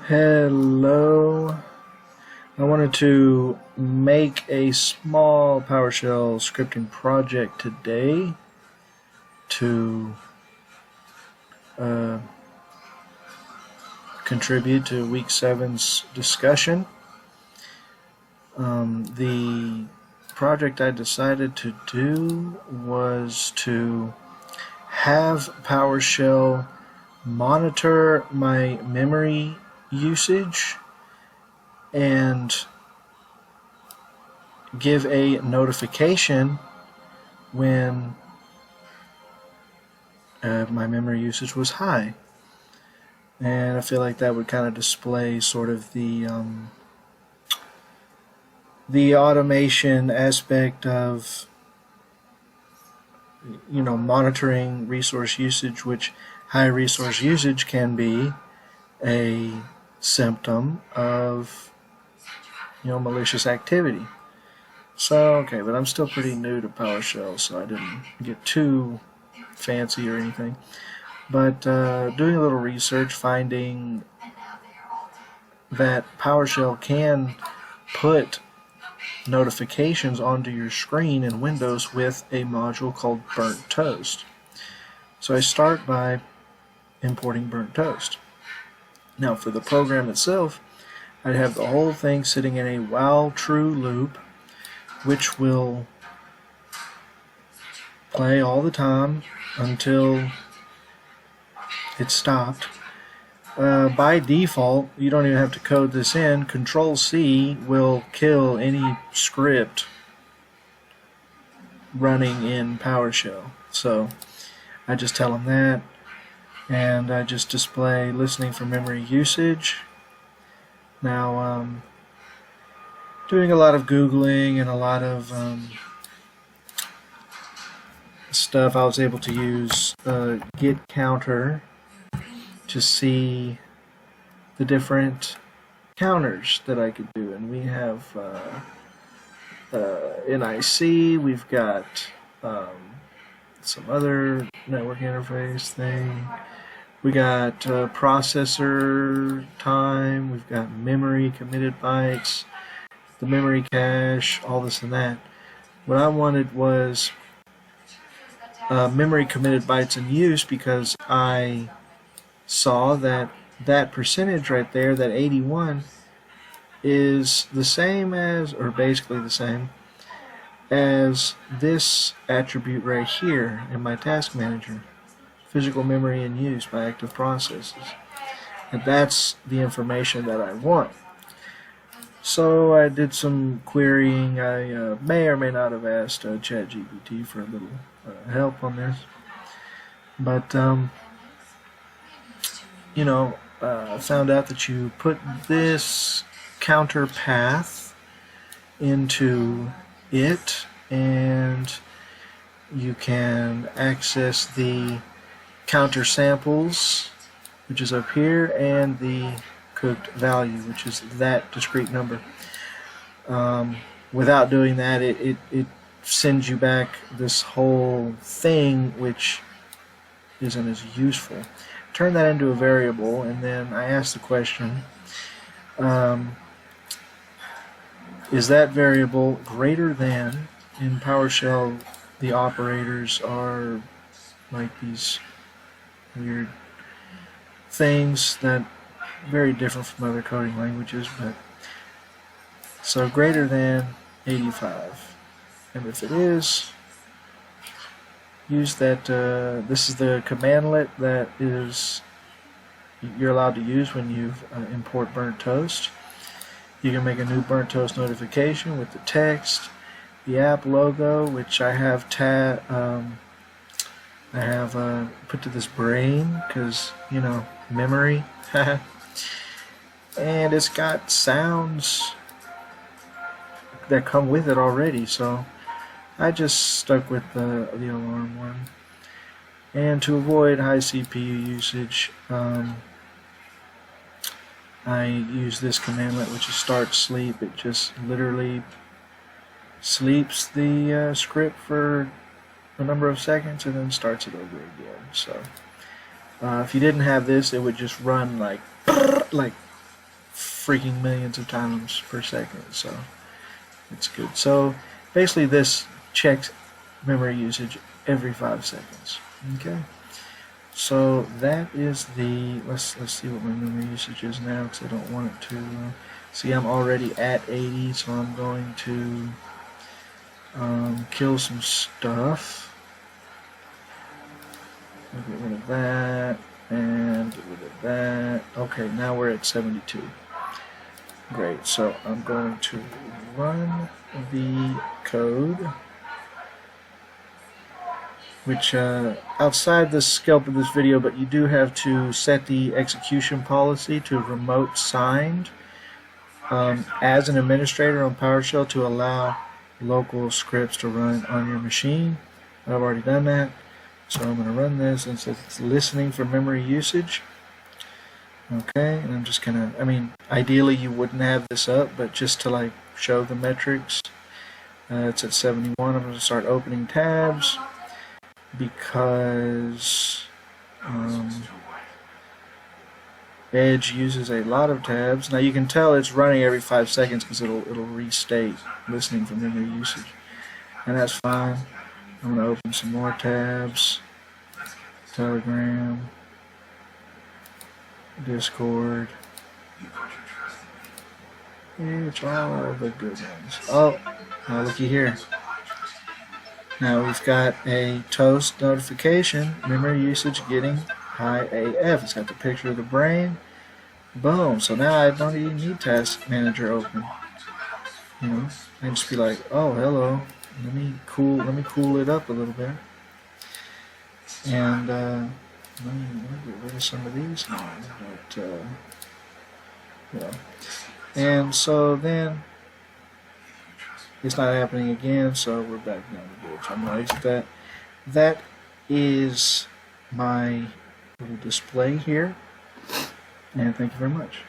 Hello. I wanted to make a small PowerShell scripting project today to contribute to week 7's discussion. The project I decided to do was to have PowerShell monitor my memory usage and give a notification when my memory usage was high. And I feel like that would kind of display sort of the automation aspect of monitoring resource usage, which high resource usage can be a symptom of malicious activity. So okay, but I'm still pretty new to PowerShell, so I didn't get too fancy or anything. But doing a little research, finding that PowerShell can put notifications onto your screen in Windows with a module called Burnt Toast. So I start by importing Burnt Toast. Now for the program itself, I'd have the whole thing sitting in a while true loop, which will play all the time until it's stopped. By default, you don't even have to code this in. Control-C will kill any script running in PowerShell. So I just tell them that, and I just display listening for memory usage. Now, doing a lot of Googling and a lot of stuff, I was able to use Git counter to see the different counters that I could do. And we have NIC, we've got some other network interface thing. We got processor time, we've got memory committed bytes, the memory cache, all this and that. What I wanted was memory committed bytes in use, because I saw that that percentage right there, that 81, is the same as, or basically the same as this attribute right here in my task manager, physical memory in use by active processes. And that's the information that I want. So I did some querying. I may or may not have asked ChatGPT for a little help on this. But found out that you put this counter path into it, and you can access the counter samples, which is up here, and the cooked value, which is that discrete number. Without doing that, it sends you back this whole thing, which isn't as useful. Turn that into a variable, and then I ask the question, is that variable greater than? In PowerShell, the operators are like these weird things that are very different from other coding languages, but so greater than 85. And if it is, use that. This is the commandlet that you're allowed to use when you import Burnt Toast. You can make a new Burnt Toast notification with the text, the app logo, which I have put to this brain because memory, and it's got sounds that come with it already. So I just stuck with the alarm one. And to avoid high CPU usage, I use this commandlet, which is start sleep. It just literally sleeps the script for a number of seconds and then starts it over again. So if you didn't have this, it would just run like freaking millions of times per second, so it's good. So basically this checks memory usage every 5 seconds. Okay, so that is the, let's see what my memory usage is now, because I don't want it to see, I'm already at 80, so I'm going to kill some stuff. Get rid of that and get rid of that. Okay, now we're at 72. Great, so I'm going to run the code, which outside the scope of this video, but you do have to set the execution policy to remote signed as an administrator on PowerShell to allow local scripts to run on your machine. I've already done that, so I'm going to run this, and so it's listening for memory usage. Okay, and I'm just gonna, I mean, ideally you wouldn't have this up, but just to like show the metrics, it's at 71. I'm going to start opening tabs because Edge uses a lot of tabs. Now you can tell it's running every 5 seconds because it'll restate listening for memory usage, and that's fine. I'm going to open some more tabs. Telegram, Discord. It's all the good ones. Oh, now looky here. Now we've got a toast notification. Memory usage getting high AF. It's got the picture of the brain. Boom. So now I don't even need Task Manager open. You know, I can just be like, oh, hello. Let me cool it up a little bit. And let me get rid of some of these now. But yeah. And so then it's not happening again, so we're back down to good. So I'm going to exit that. That is my little display here, and thank you very much.